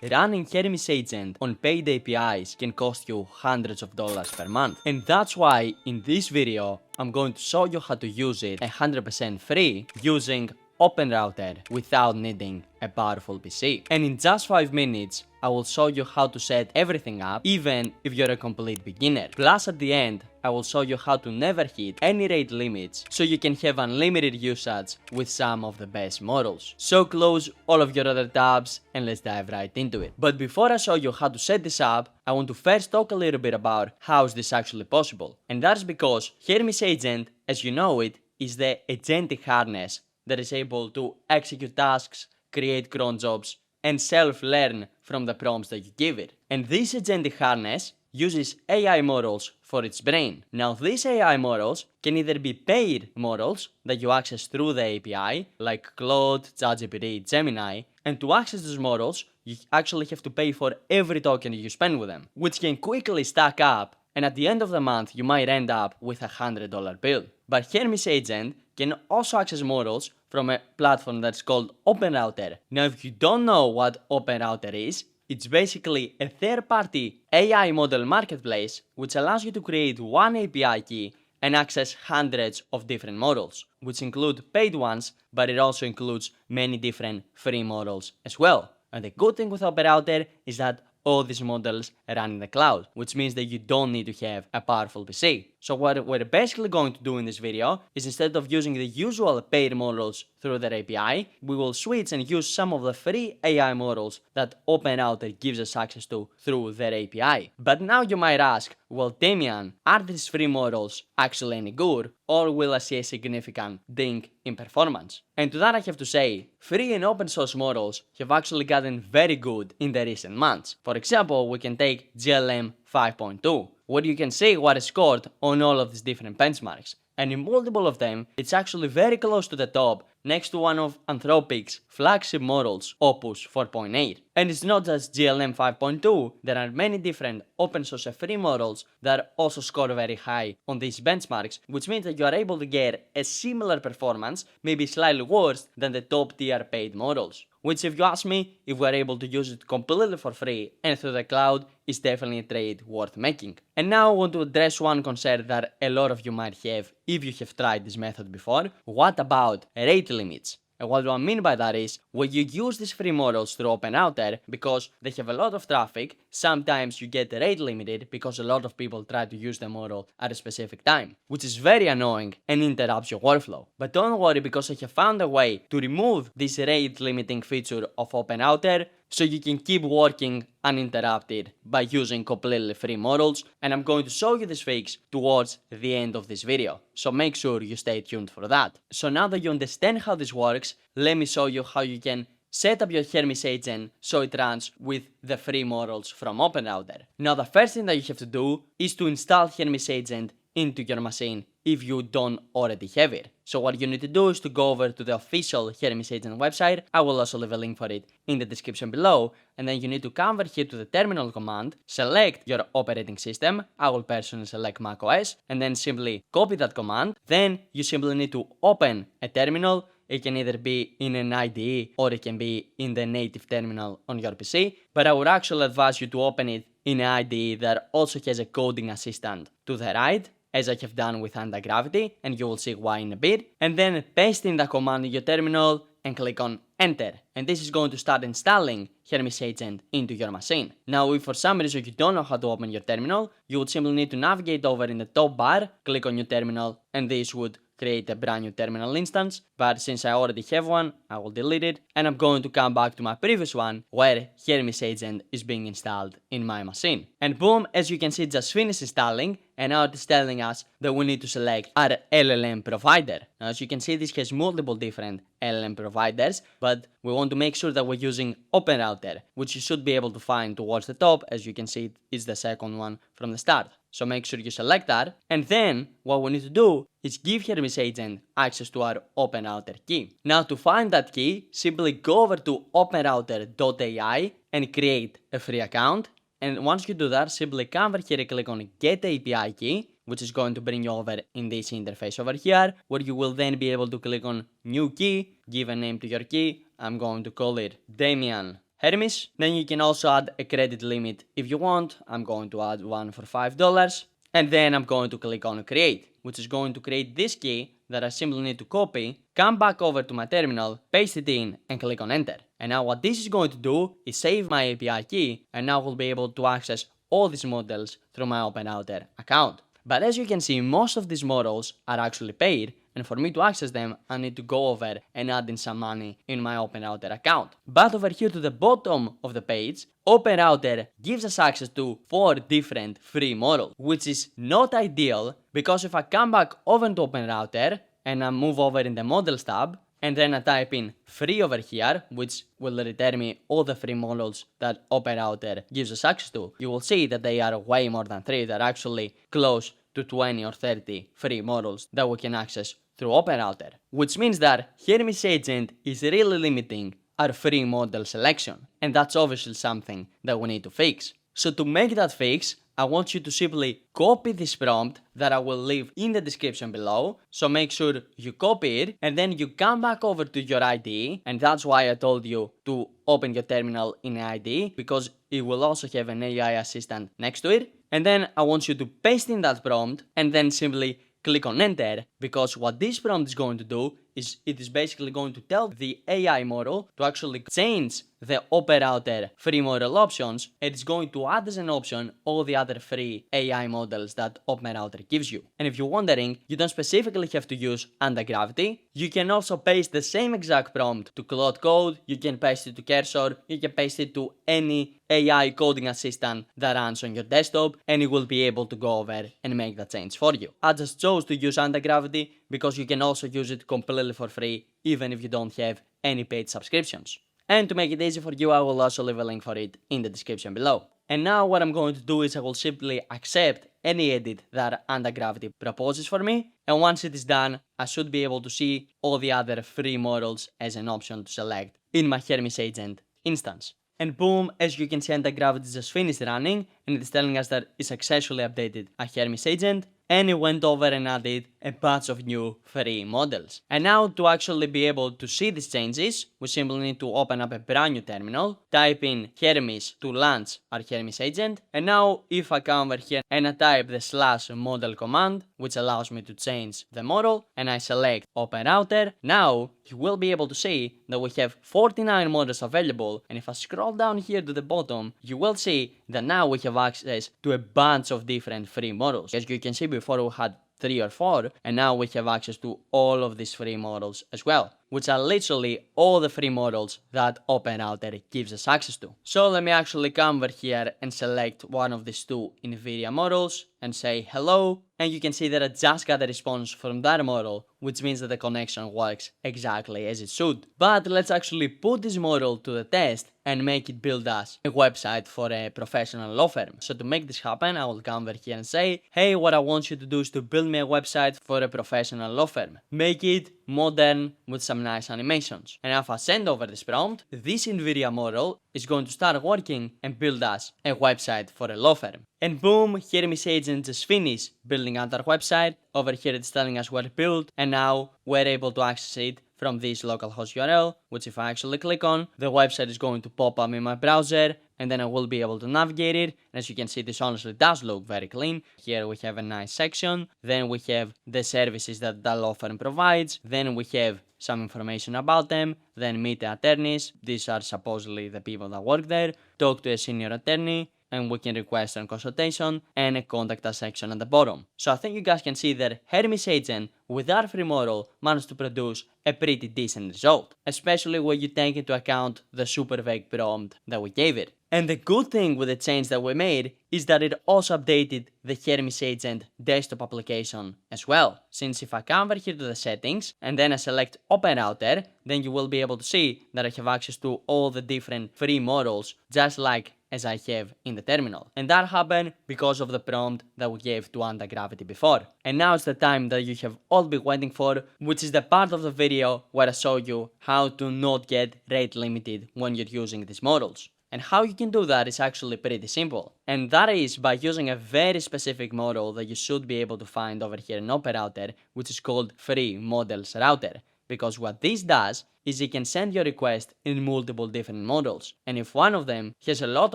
Running Hermes Agent on paid APIs can cost you hundreds of dollars per month. And that's why in this video, I'm going to show you how to use it 100% free using OpenRouter without needing a powerful PC. And in just 5 minutes, I will show you how to set everything up, even if you're a complete beginner. Plus at the end, I will show you how to never hit any rate limits so you can have unlimited usage with some of the best models. So close all of your other tabs and let's dive right into it. But before I show you how to set this up, I want to first talk a little bit about how is this actually possible. And that's because Hermes Agent, as you know it, is the agentic harness that is able to execute tasks, create cron jobs, and self-learn from the prompts that you give it. And this agentic harness uses AI models for its brain. Now these AI models can either be paid models that you access through the API, like Claude, ChatGPT, Gemini, and to access those models, you actually have to pay for every token you spend with them, which can quickly stack up, and at the end of the month you might end up with a $100 bill. But Hermes Agent can also access models from a platform that's called OpenRouter. Now if you don't know what OpenRouter is, it's basically a third-party AI model marketplace which allows you to create one API key and access hundreds of different models, which include paid ones, but it also includes many different free models as well. And the good thing with OpenRouter is that all these models run in the cloud, which means that you don't need to have a powerful PC. So what we're basically going to do in this video is instead of using the usual paid models through their API, we will switch and use some of the free AI models that OpenRouter gives us access to through their API. But now you might ask, well Damian, are these free models actually any good, or will I see a significant ding in performance? And to that I have to say, free and open source models have actually gotten very good in the recent months. For example, we can take GLM 5.2, where you can see what is scored on all of these different benchmarks. And in multiple of them, it's actually very close to the top, next to one of Anthropic's flagship models, Opus 4.8. And it's not just GLM 5.2, there are many different open source free models that also score very high on these benchmarks, which means that you are able to get a similar performance, maybe slightly worse than the top tier paid models. Which if you ask me, if we're able to use it completely for free and through the cloud, is definitely a trade worth making. And now I want to address one concern that a lot of you might have if you have tried this method before. What about rate limits? And what do I mean by that is, when you use these free models through OpenRouter, because they have a lot of traffic, sometimes you get rate limited because a lot of people try to use the model at a specific time, which is very annoying and interrupts your workflow. But don't worry, because I have found a way to remove this rate limiting feature of OpenRouter so you can keep working uninterrupted by using completely free models, and I'm going to show you this fix towards the end of this video, so make sure you stay tuned for that. So now that you understand how this works, let me show you how you can set up your Hermes Agent so it runs with the free models from OpenRouter. Now the first thing that you have to do is to install Hermes Agent into your machine if you don't already have it. So what you need to do is to go over to the official Hermes Agent website. I will also leave a link for it in the description below, and then you need to come over here to the terminal command, select your operating system. I will personally select macOS, and then simply copy that command. Then you simply need to open a terminal. It can either be in an IDE or it can be in the native terminal on your PC, but I would actually advise you to open it in an IDE that also has a coding assistant to the right, as I have done with anti-gravity, and you will see why in a bit, and then paste in the command in your terminal and click on enter, and this is going to start installing Hermes Agent into your machine. Now if for some reason you don't know how to open your terminal, you would simply need to navigate over in the top bar, click on new terminal, and this would create a brand new terminal instance, but since I already have one, I will delete it, and I'm going to come back to my previous one where Hermes Agent is being installed in my machine. And boom, as you can see, it just finished installing, and now it is telling us that we need to select our LLM provider. Now as you can see, this has multiple different LLM providers, but we want to make sure that we're using OpenRouter, which you should be able to find towards the top. As you can see, it's the second one from the start. So make sure you select that, and then what we need to do is give Hermes Agent access to our OpenRouter key. Now to find that key, simply go over to openrouter.ai and create a free account, and once you do that, simply come over here and click on Get API Key, which is going to bring you over in this interface over here, where you will then be able to click on New Key, give a name to your key. I'm going to call it Damian Hermes. Then you can also add a credit limit if you want. I'm going to add one for $5. And then I'm going to click on create, which is going to create this key that I simply need to copy, come back over to my terminal, paste it in, and click on enter. And now what this is going to do is save my API key, and now we'll be able to access all these models through my OpenRouter account. But as you can see, most of these models are actually paid, and for me to access them, I need to go over and add in some money in my OpenRouter account. But over here to the bottom of the page, OpenRouter gives us access to 4 different free models, which is not ideal because if I come back over to OpenRouter and I move over in the models tab, and then I type in free over here, which will return me all the free models that OpenRouter gives us access to, you will see that they are way more than 3. They're actually close to 20 or 30 free models that we can access through OpenRouter, which means that Hermes Agent is really limiting our free model selection, and that's obviously something that we need to fix. So to make that fix, I want you to simply copy this prompt that I will leave in the description below. So make sure you copy it and then you come back over to your IDE. And that's why I told you to open your terminal in IDE, because it will also have an AI assistant next to it. And then I want you to paste in that prompt and then simply click on enter, because what this prompt is going to do is it is basically going to tell the AI model to actually change the OpenRouter free model options, and it's going to add as an option all the other free AI models that OpenRouter gives you. And if you're wondering, you don't specifically have to use anti-gravity. You can also paste the same exact prompt to Claude Code, you can paste it to Cursor, you can paste it to any AI coding assistant that runs on your desktop, and it will be able to go over and make that change for you. I just chose to use anti-gravity because you can also use it completely for free even if you don't have any paid subscriptions. And to make it easy for you, I will also leave a link for it in the description below. And now what I'm going to do is I will simply accept any edit that anti-gravity proposes for me, and once it is done, I should be able to see all the other free models as an option to select in my Hermes Agent instance. And boom, as you can see, anti-gravity just finished running, and it is telling us that it successfully updated a Hermes Agent, and it went over and added a bunch of new free models. And now to actually be able to see these changes, we simply need to open up a brand new terminal, type in Hermes to launch our Hermes Agent, and now if I come over here and I type the /model command, which allows me to change the model, and I select OpenRouter, now you will be able to see that we have 49 models available, and if I scroll down here to the bottom, you will see that now we have access to a bunch of different free models. As you can see, before we had 3 or 4, and now we have access to all of these free models as well, which are literally all the free models that OpenRouter gives us access to. So let me actually come over here and select one of these 2 NVIDIA models and say hello, and you can see that I just got a response from that model, which means that the connection works exactly as it should. But let's actually put this model to the test and make it build us a website for a professional law firm. So to make this happen, I will come over here and say, hey, what I want you to do is to build me a website for a professional law firm. Make it modern with some nice animations. And if I send over this prompt, this NVIDIA model is going to start working and build us a website for a law firm. And boom, Hermes Agent just finished building out our website. Over here it's telling us where it built, and now we're able to access it from this localhost URL, which if I actually click on, the website is going to pop up in my browser, and then I will be able to navigate it. And as you can see, this honestly does look very clean. Here we have a nice section, then we have the services that the law firm provides, then we have some information about them, then meet the attorneys, these are supposedly the people that work there, talk to a senior attorney, and we can request a consultation, and a contact us section at the bottom. So I think you guys can see that Hermes Agent with our free model managed to produce a pretty decent result, especially when you take into account the super vague prompt that we gave it. And the good thing with the change that we made is that it also updated the Hermes Agent desktop application as well. Since if I come over here to the settings and then I select OpenRouter, then you will be able to see that I have access to all the different free models, just like as I have in the terminal. And that happened because of the prompt that we gave to anti-gravity before. And now it's the time that you have all been waiting for, which is the part of the video where I show you how to not get rate limited when you're using these models. And how you can do that is actually pretty simple. And that is by using a very specific model that you should be able to find over here in OpenRouter, which is called Free Models Router. because what this does is it can send your request in multiple different models. And if one of them has a lot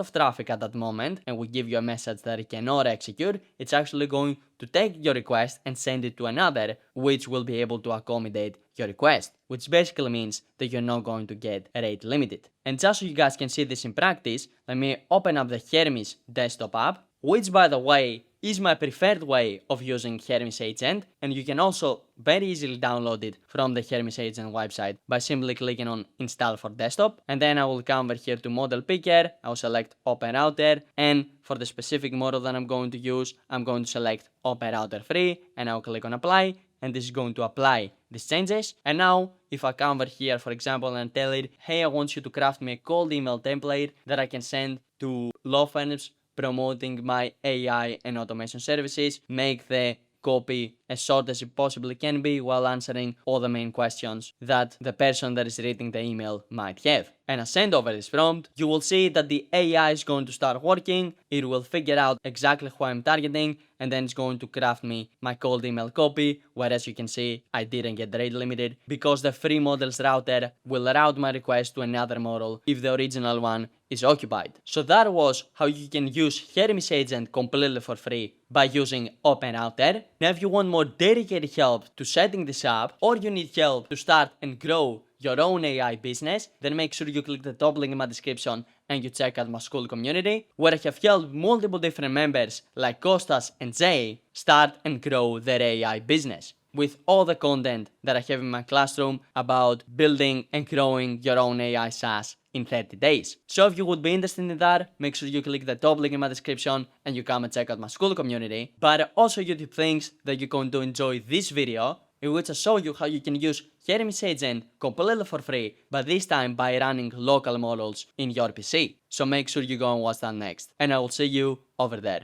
of traffic at that moment and will give you a message that it cannot execute, it's actually going to take your request and send it to another, which will be able to accommodate your request, which basically means that you're not going to get rate limited. And just so you guys can see this in practice, let me open up the Hermes desktop app, which by the way is my preferred way of using Hermes Agent, and you can also very easily download it from the Hermes Agent website by simply clicking on install for desktop, and then I will come over here to model picker, I will select OpenRouter, and for the specific model that I'm going to use, I'm going to select OpenRouter free, and I'll click on apply, and this is going to apply these changes. And now if I come over here, for example, and tell it, hey, I want you to craft me a cold email template that I can send to law firms promoting my AI and automation services, make the copy as short as it possibly can be while answering all the main questions that the person that is reading the email might have. And I send over this prompt, you will see that the AI is going to start working, it will figure out exactly who I'm targeting, and then it's going to craft me my cold email copy, whereas you can see I didn't get rate limited because the free models router will route my request to another model if the original one is occupied. So that was how you can use Hermes Agent completely for free by using OpenRouter. Now if you want more dedicated help to setting this up, or you need help to start and grow your own AI business, then make sure you click the top link in my description and you check out my school community, where I have helped multiple different members like Kostas and Jay start and grow their AI business, with all the content that I have in my classroom about building and growing your own AI SaaS in 30 days. So if you would be interested in that, make sure you click the top link in my description and you come and check out my school community. But also YouTube things that you're going to enjoy this video, in which I show you how you can use Hermes Agent completely for free, but this time by running local models in your PC. So make sure you go and watch that next, and I will see you over there.